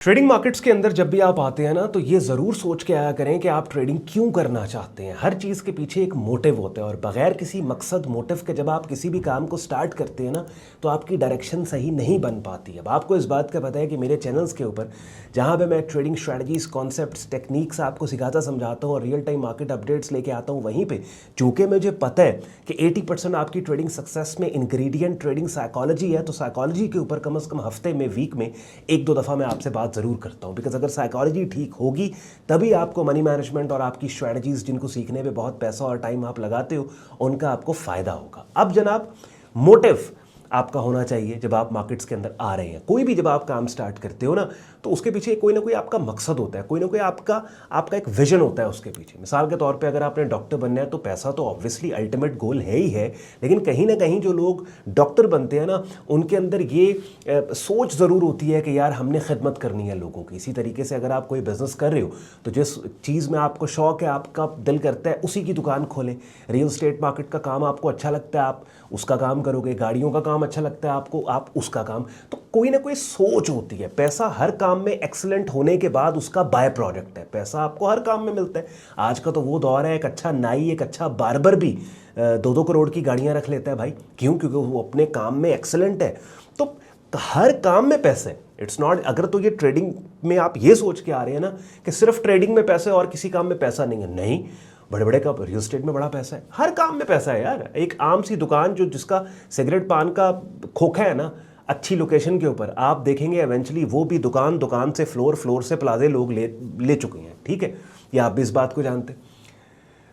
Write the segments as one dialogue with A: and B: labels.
A: Trading markets के अंदर जब भी आप आते हैं ना तो ये ज़रूर सोच के आया करें कि आप ट्रेडिंग क्यों करना चाहते हैं। हर चीज़ के पीछे एक मोटिव होता है और बगैर किसी मकसद मोटिव के जब आप किसी भी काम को स्टार्ट करते हैं ना तो आपकी डायरेक्शन सही नहीं बन पाती। अब आपको इस बात का पता है कि मेरे चैनल्स के ऊपर जहाँ पे मैं ट्रेडिंग स्ट्रैटेजीज, कॉन्सेप्ट्स, टेक्निक्स आपको सिखाता समझाता हूँ और रियल टाइम मार्केट अपडेट्स लेके आता हूँ, वहीं पर चूँकि मुझे पता है कि 80% आपकी ट्रेडिंग सक्सेस में इंग्रेडिएंट ट्रेडिंग साइकोलॉजी है, तो साइकोलॉजी के ऊपर कम से कम हफ्ते में, वीक में 1-2 दफ़ा मैं आपसे बात ज़रूर करता हूँ। बिकॉज अगर साइकोलॉजी ठीक होगी तभी आपको मनी मैनेजमेंट और आपकी स्ट्रैटेजीज जिनको सीखने में बहुत पैसा और टाइम आप लगाते हो उनका आपको फ़ायदा होगा। अब जनाब, मोटिव आपका होना चाहिए जब आप मार्केट्स के अंदर आ रहे हैं। कोई भी जब आप काम स्टार्ट करते हो ना तो उसके पीछे कोई ना कोई आपका मकसद होता है, कोई ना कोई आपका एक विजन होता है उसके पीछे। मिसाल के तौर पे अगर आपने डॉक्टर बनना है तो पैसा तो ऑब्वियसली अल्टीमेट गोल है ही है, लेकिन कहीं ना कहीं जो लोग डॉक्टर बनते हैं ना उनके अंदर ये सोच ज़रूर होती है कि यार हमने खिदमत करनी है लोगों की। इसी तरीके से अगर आप कोई बिज़नेस कर रहे हो तो जिस चीज़ में आपको शौक़ है, आपका दिल करता है, उसी की दुकान खोलें। रियल स्टेट मार्केट का काम आपको अच्छा लगता है, आप उसका काम करोगे। गाड़ियों का काम अच्छा लगता है आपको, आप उसका काम। तो कोई ना कोई सोच होती है। पैसा हर काम में एक्सीलेंट होने के बाद उसका बाय प्रोडक्ट है। पैसा आपको हर काम में मिलता है। आज का तो वो दौर है, एक अच्छा नाई, एक अच्छा बार्बर भी 2-2 करोड़ की गाड़ियां रख लेता है भाई। क्यों? क्योंकि वो अपने काम में एक्सीलेंट है। तो हर काम में पैसे, इट्स नॉट, अगर तो ये ट्रेडिंग में आप ये सोच के आ रहे हैं ना कि सिर्फ ट्रेडिंग में पैसे और किसी काम में पैसा नहीं है, नहीं। बड़े बड़े का रियल एस्टेट में बड़ा पैसा है, हर काम में पैसा है यार। एक आम सी दुकान जो जिसका सिगरेट पान का खोखा है ना, अच्छी लोकेशन के ऊपर आप देखेंगे एवेंचुअली वो भी दुकान से फ्लोर से प्लाजे लोग ले चुके हैं। ठीक है, ये आप भी इस बात को जानते हैं।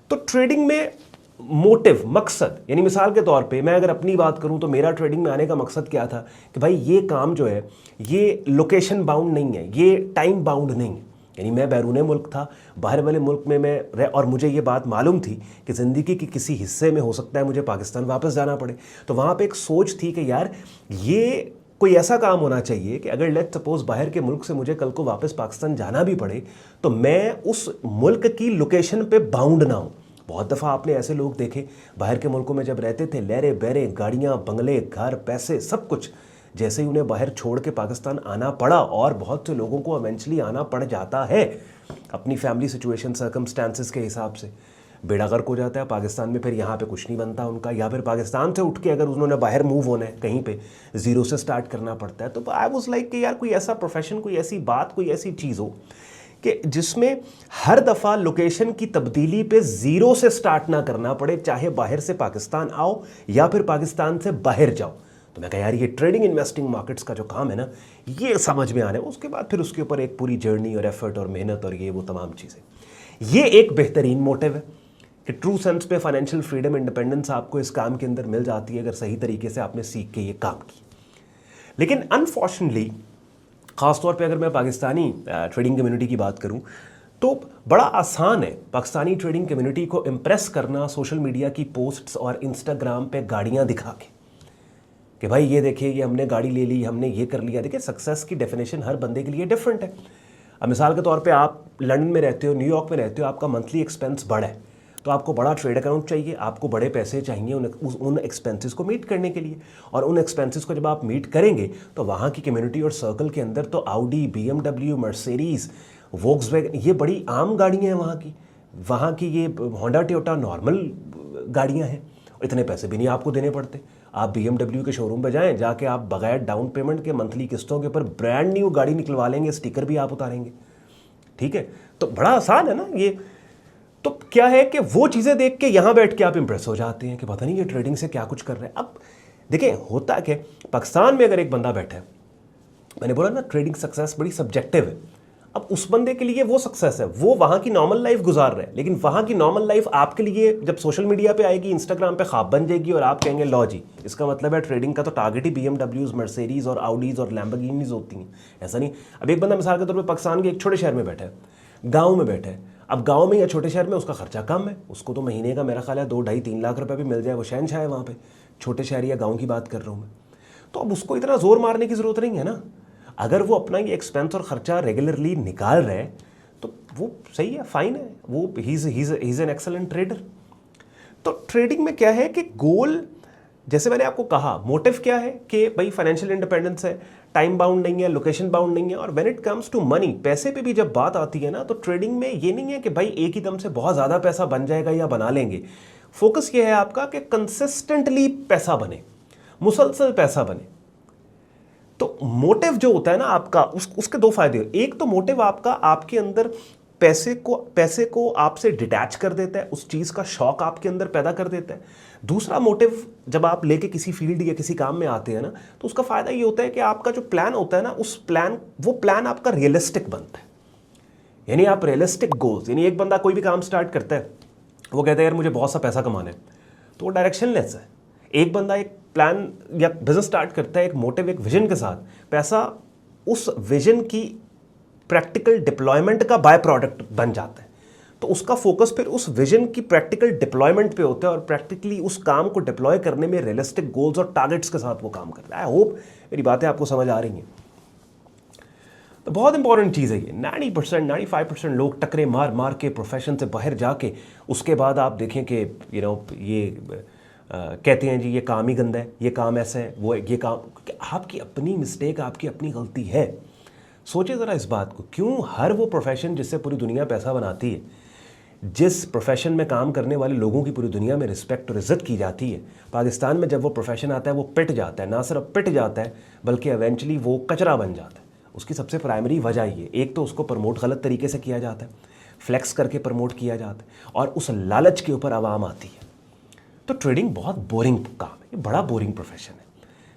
A: तो ट्रेडिंग में मोटिव, मकसद, यानी मिसाल के तौर पे मैं अगर अपनी बात करूं तो मेरा ट्रेडिंग में आने का मकसद क्या था कि भाई ये काम जो है ये लोकेशन बाउंड नहीं है, ये टाइम बाउंड नहीं है। यानी मैं बैरूने मुल्क था, बाहर वाले मुल्क में मैं रह, और मुझे ये बात मालूम थी कि ज़िंदगी के किसी हिस्से में हो सकता है मुझे पाकिस्तान वापस जाना पड़े। तो वहाँ पे एक सोच थी कि यार ये कोई ऐसा काम होना चाहिए कि अगर लेट्स सपोज बाहर के मुल्क से मुझे कल को वापस पाकिस्तान जाना भी पड़े तो मैं उस मुल्क की लोकेशन पे बाउंड ना हूँ। बहुत दफ़ा आपने ऐसे लोग देखे बाहर के मुल्कों में जब रहते थे, लहरे बहरे, गाड़ियाँ, बंगले, घर, पैसे, सब कुछ, जैसे ही उन्हें बाहर छोड़ के पाकिस्तान आना पड़ा, और बहुत से लोगों को इवेंचुअली आना पड़ जाता है अपनी फैमिली सिचुएशन, सर्कमस्टांसिस के हिसाब से, बेड़ा गर्क हो जाता है पाकिस्तान में, फिर यहाँ पे कुछ नहीं बनता उनका, या फिर पाकिस्तान से उठ के अगर उन्होंने बाहर मूव होना है कहीं पे, ज़ीरो से स्टार्ट करना पड़ता है। तो आई वाज लाइक कि यार कोई ऐसा प्रोफेशन, कोई ऐसी बात, कोई ऐसी चीज़ हो कि जिसमें हर दफ़ा लोकेशन की तब्दीली पे ज़ीरो से स्टार्ट ना करना पड़े, चाहे बाहर से पाकिस्तान आओ या फिर पाकिस्तान से बाहर जाओ। तो मैं कहा यार ये ट्रेडिंग इन्वेस्टिंग मार्केट्स का जो काम है ना, ये समझ में आने, उसके बाद फिर उसके ऊपर एक पूरी जर्नी और एफर्ट और मेहनत और ये वो तमाम चीज़ें। ये एक बेहतरीन मोटिव है कि ट्रू सेंस पे फाइनेंशियल फ्रीडम, इंडिपेंडेंस आपको इस काम के अंदर मिल जाती है अगर सही तरीके से आपने सीख के ये काम की। लेकिन अनफॉर्चुनेटली, ख़ासतौर पे अगर मैं पाकिस्तानी ट्रेडिंग कम्युनिटी की बात करूं तो बड़ा आसान है पाकिस्तानी ट्रेडिंग कम्युनिटी को इम्प्रेस करना सोशल मीडिया की पोस्ट्स और इंस्टाग्राम पे गाड़ियां दिखा के कि भाई ये देखिए, ये हमने गाड़ी ले ली, हमने ये कर लिया। देखिए, सक्सेस की डेफिनेशन हर बंदे के लिए डिफरेंट है। अब मिसाल के तौर पे आप लंदन में रहते हो, न्यूयॉर्क में रहते हो, आपका मंथली एक्सपेंस बड़ा है, तो आपको बड़ा ट्रेड अकाउंट चाहिए, आपको बड़े पैसे चाहिए उन एक्सपेंसेस को मीट करने के लिए। और उन एक्सपेंसेस को जब आप मीट करेंगे तो वहाँ की कम्युनिटी और सर्कल के अंदर तो ऑडी, BMW, मर्सिडीज़, वोक्सवैगन, ये बड़ी आम गाड़ियाँ हैं वहाँ की ये होंडा, टोयोटा नॉर्मल गाड़ियाँ हैं। इतने पैसे भी नहीं आपको देने पड़ते। आप BMW के शोरूम पे जाएं, जाके आप बगैर डाउन पेमेंट के मंथली किस्तों के ऊपर ब्रांड न्यू गाड़ी निकलवा लेंगे, स्टिकर भी आप उतारेंगे। ठीक है, तो बड़ा आसान है ना ये। तो क्या है कि वो चीज़ें देख के यहाँ बैठ के आप इंप्रेस हो जाते हैं कि पता नहीं ये ट्रेडिंग से क्या कुछ कर रहे हैं। अब देखिए, होता कि पाकिस्तान में अगर एक बंदा बैठा है, मैंने बोला ना ट्रेडिंग सक्सेस बड़ी सब्जेक्टिव है। अब उस बंदे के लिए वो सक्सेस है, वो वहाँ की नॉर्मल लाइफ गुजार रहे हैं, लेकिन वहाँ की नॉर्मल लाइफ आपके लिए जब सोशल मीडिया पे आएगी, इंस्टाग्राम पे ख्वाब बन जाएगी और आप कहेंगे लो जी, इसका मतलब है ट्रेडिंग का तो टारगेट ही BMWs, मर्सिडीज़ और ऑडीज़ और लैम्बोर्गिनीज़ होती हैं। ऐसा नहीं। अब एक बंदा मिसाल के तौर पर पाकिस्तान के एक छोटे शहर में बैठा है, गाँव में बैठा है। अब गाँव में या छोटे शहर में उसका खर्चा कम है, उसको तो महीने का मेरा ख्याल है 2-2.5-3 लाख रुपये भी मिल जाए, वो शहनशाह है वहाँ पर। छोटे शहर या गाँव की बात कर रहा हूँ मैं। तो अब उसको इतना जोर मारने की ज़रूरत नहीं है ना। अगर वो अपना ये एक्सपेंस और ख़र्चा रेगुलरली निकाल रहे हैं तो वो सही है, फाइन है, वो he is an excellent trader. तो ट्रेडिंग में क्या है कि गोल, जैसे मैंने आपको कहा, मोटिव क्या है कि भाई फाइनेंशियल इंडिपेंडेंस है, टाइम बाउंड नहीं है, लोकेशन बाउंड नहीं है। और when it comes to money, पैसे पे भी जब बात आती है ना, तो ट्रेडिंग में ये नहीं है कि भाई एक ही दम से बहुत ज़्यादा पैसा बन जाएगा या बना लेंगे। फोकस ये है आपका कि कंसिस्टेंटली पैसा बने, मुसलसल पैसा बने। तो मोटिव जो होता है ना आपका, उसके दो फायदे। एक तो मोटिव आपका आपके अंदर पैसे को आपसे डिटैच कर देता है, उस चीज़ का शौक आपके अंदर पैदा कर देता है। दूसरा मोटिव, जब आप लेके किसी फील्ड या किसी काम में आते हैं ना, तो उसका फ़ायदा ये होता है कि आपका जो प्लान होता है ना, वो प्लान आपका रियलिस्टिक बनता है। यानी आप रियलिस्टिक गोल्स, यानी एक बंदा कोई भी काम स्टार्ट करता है, वो कहता है यार मुझे बहुत सा पैसा कमाना है, तो वो डायरेक्शनलेस है। एक बंदा एक प्लान या बिजनेस स्टार्ट करता है एक मोटिव, एक विजन के साथ, पैसा उस विजन की प्रैक्टिकल डिप्लॉयमेंट का बाय प्रोडक्ट बन जाता है। तो उसका फोकस फिर उस विजन की प्रैक्टिकल डिप्लॉयमेंट पे होता है और प्रैक्टिकली उस काम को डिप्लॉय करने में रियलिस्टिक गोल्स और टारगेट्स के साथ वो काम करता है। आई होप मेरी बातें आपको समझ आ रही हैं। तो बहुत इंपॉर्टेंट चीज़ है ये। 90% 95% लोग टकरे मार मार के प्रोफेशन से बाहर जाके उसके बाद आप देखें कि ये कहते हैं जी ये काम ही गंदा है, ये काम ऐसा है, वो ये काम, आपकी अपनी मिस्टेक, आपकी अपनी गलती है। सोचिए ज़रा इस बात को, क्यों हर वो प्रोफेशन जिससे पूरी दुनिया पैसा बनाती है, जिस प्रोफेशन में काम करने वाले लोगों की पूरी दुनिया में रिस्पेक्ट और इज़्ज़त की जाती है, पाकिस्तान में जब वो प्रोफेशन आता है वो पिट जाता है। ना सिर्फ पिट जाता है बल्कि एवेंचुअली वो कचरा बन जाता है। उसकी सबसे प्राइमरी वजह ये, एक तो उसको प्रमोट गलत तरीके से किया जाता है, फ्लेक्स करके प्रमोट किया जाता है, और उस लालच के ऊपर आवाम आती है। तो ट्रेडिंग बहुत बोरिंग काम है, ये बड़ा बोरिंग प्रोफेशन है,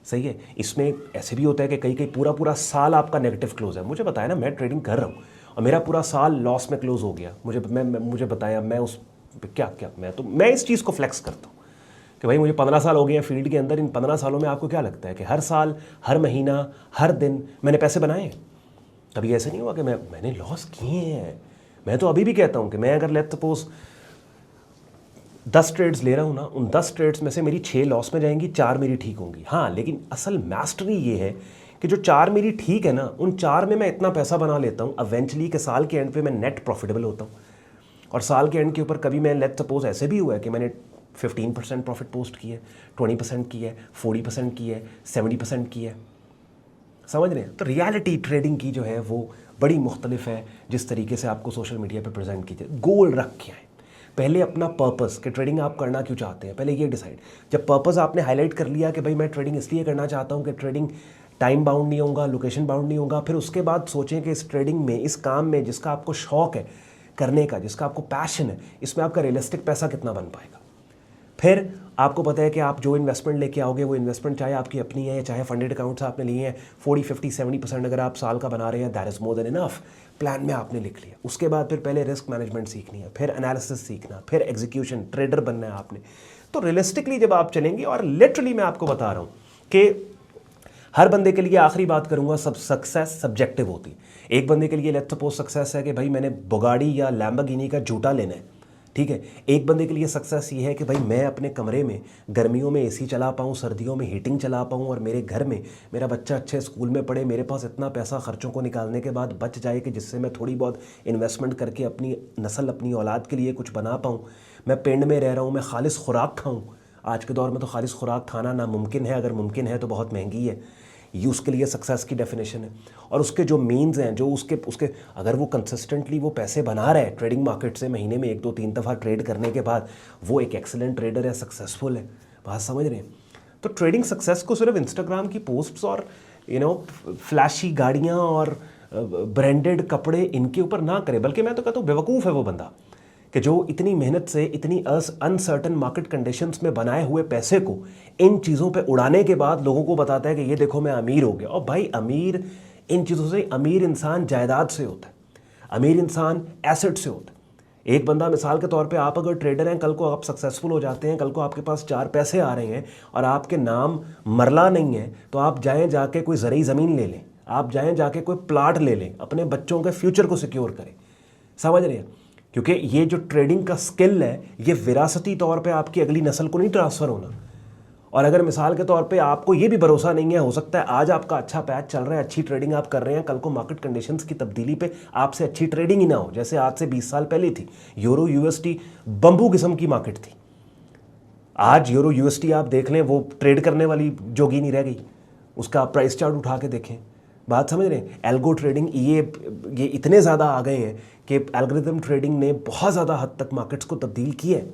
A: सही है। इसमें ऐसे भी होता है कि कई पूरा साल आपका नेगेटिव क्लोज है। मुझे बताया ना, मैं ट्रेडिंग कर रहा हूँ और मेरा पूरा साल लॉस में क्लोज हो गया, मुझे बताया, मैं उस क्या मैं इस चीज़ को फ्लेक्स करता हूँ कि भाई मुझे 15 साल हो गए हैं फील्ड के अंदर। इन 15 सालों में आपको क्या लगता है कि हर साल, हर महीना, हर दिन मैंने पैसे बनाए हैं? कभी ऐसा नहीं हुआ कि मैंने लॉस किए हैं। मैं तो अभी भी कहता हूँ कि मैं अगर लेट्स सपोज 10 ट्रेड्स ले रहा हूँ ना, उन 10 ट्रेड्स में से मेरी 6 लॉस में जाएंगी, 4 मेरी ठीक होंगी। हाँ, लेकिन असल मास्टरी ये है कि जो 4 मेरी ठीक है ना, उन 4 में मैं इतना पैसा बना लेता हूँ इवेंचुअली कि साल के एंड पे मैं नेट प्रॉफिटेबल होता हूँ। और साल के एंड के ऊपर कभी मैं लेट्स सपोज ऐसे भी हुआ है कि मैंने 15% प्रॉफिट पोस्ट की है, 20% की है, 40% की है, 70% की है। समझ रहे हैं? तो रियलिटी ट्रेडिंग की जो है वो बड़ी मुख्तलिफ है जिस तरीके से आपको सोशल मीडिया पे प्रेजेंट की जाए। गोल रख के आए पहले, अपना पर्पस कि ट्रेडिंग आप करना क्यों चाहते हैं, पहले ये डिसाइड। जब पर्पस आपने हाईलाइट कर लिया कि भाई मैं ट्रेडिंग इसलिए करना चाहता हूँ कि ट्रेडिंग टाइम बाउंड नहीं होगा, लोकेशन बाउंड नहीं होगा, फिर उसके बाद सोचें कि इस ट्रेडिंग में, इस काम में जिसका आपको शौक है करने का, जिसका आपको पैशन है, इसमें आपका रियलिस्टिक पैसा कितना बन पाएगा। फिर आपको पता है कि आप जो इन्वेस्टमेंट लेके आओगे वो इन्वेस्टमेंट चाहे आपकी अपनी है चाहे फंडेड अकाउंट से आपने लिए हैं, 40, 50, 70% अगर आप साल का बना रहे हैं, that is more than enough. Plan में आपने लिख लिया। उसके बाद फिर पहले रिस्क मैनेजमेंट सीखनी है, फिर एनालिसिस सीखना, फिर एग्जीक्यूशन, ट्रेडर बनना है आपने। तो रियलिस्टिकली जब आप चलेंगे, और लिटरली मैं आपको बता रहा हूँ कि हर बंदे के लिए, आखिरी बात करूँगा, सब सक्सेस सब्जेक्टिव होती है। एक बंदे के लिए लेट्स सपोज सक्सेस है कि भाई मैंने बुगाड़ी या लैम्बोर्गिनी का जूता लेना है, ठीक है। एक बंदे के लिए सक्सेस ये है कि भाई मैं अपने कमरे में गर्मियों में एसी चला पाऊँ, सर्दियों में हीटिंग चला पाऊँ, और मेरे घर में मेरा बच्चा अच्छे स्कूल में पढ़े, मेरे पास इतना पैसा खर्चों को निकालने के बाद बच जाए कि जिससे मैं थोड़ी बहुत इन्वेस्टमेंट करके अपनी नस्ल, अपनी औलाद के लिए कुछ बना पाऊँ। मैं पिंड में रह रहा हूँ, मैं खालिस खुराक खाऊँ। आज के दौर में तो खालिस खुराक खाना नामुमकिन है, अगर मुमकिन है तो बहुत महंगी है। ये उसके लिए सक्सेस की डेफिनेशन है। और उसके जो मीन्स हैं, जो उसके अगर वो कंसिस्टेंटली वो पैसे बना रहा है ट्रेडिंग मार्केट से, महीने में 1, 2, 3 दफ़ा ट्रेड करने के बाद, वो एक एक्सेलेंट ट्रेडर है, सक्सेसफुल है। बात समझ रहे हैं? तो ट्रेडिंग सक्सेस को सिर्फ इंस्टाग्राम की पोस्ट्स और फ्लैशी गाड़ियाँ और ब्रांडेड कपड़े इनके ऊपर ना करें, बल्कि मैं तो कहता हूँ बेवकूफ़ है वो बंदा कि जो इतनी मेहनत से, इतनी अनसर्टन मार्केट कंडीशंस में बनाए हुए पैसे को इन चीज़ों पे उड़ाने के बाद लोगों को बताता है कि ये देखो मैं अमीर हो गया। और भाई अमीर इन चीज़ों से, अमीर इंसान जायदाद से होता है, अमीर इंसान एसेट से होता है। एक बंदा, मिसाल के तौर पे आप अगर ट्रेडर हैं, कल को आप सक्सेसफुल हो जाते हैं, कल को आपके पास 4 पैसे आ रहे हैं और आपके नाम मरला नहीं है, तो आप जाएँ जाके कोई ज़रूरी ज़मीन ले लें, आप जाएँ जाके कोई प्लाट ले लें, अपने बच्चों के फ्यूचर को सिक्योर करें। समझ रहे हैं? क्योंकि ये जो ट्रेडिंग का स्किल है, ये विरासती तौर पे आपकी अगली नस्ल को नहीं ट्रांसफ़र होना। और अगर मिसाल के तौर पे आपको ये भी भरोसा नहीं है, हो सकता है आज आपका अच्छा पैच चल रहा है, अच्छी ट्रेडिंग आप कर रहे हैं, कल को मार्केट कंडीशंस की तब्दीली पे आपसे अच्छी ट्रेडिंग ही ना हो, जैसे आज से 20 साल पहले थी। यूरो यूएसडी बम्बू किस्म की मार्केट थी। आज यूरो यूएसडी आप देख लें, वो ट्रेड करने वाली जोगी नहीं रह गई। उसका प्राइस चार्ट उठा के देखें, बात समझ रहे हैं? एल्गो ट्रेडिंग ये इतने ज़्यादा आ गए हैं कि एल्गोरिथम ट्रेडिंग ने बहुत ज़्यादा हद तक मार्केट्स को तब्दील किया है।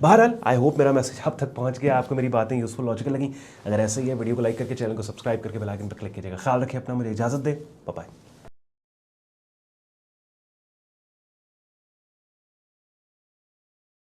A: बहरहाल आई होप मेरा मैसेज आप तक पहुंच गया, आपको मेरी बातें यूजफुल लॉजिकल लगी। अगर ऐसा ही है वीडियो को लाइक करके चैनल को सब्सक्राइब करके बेल आइकन पर क्लिक कीजिएगा। ख्याल रखिए अपना, मुझे इजाज़त दें, बाय बाय।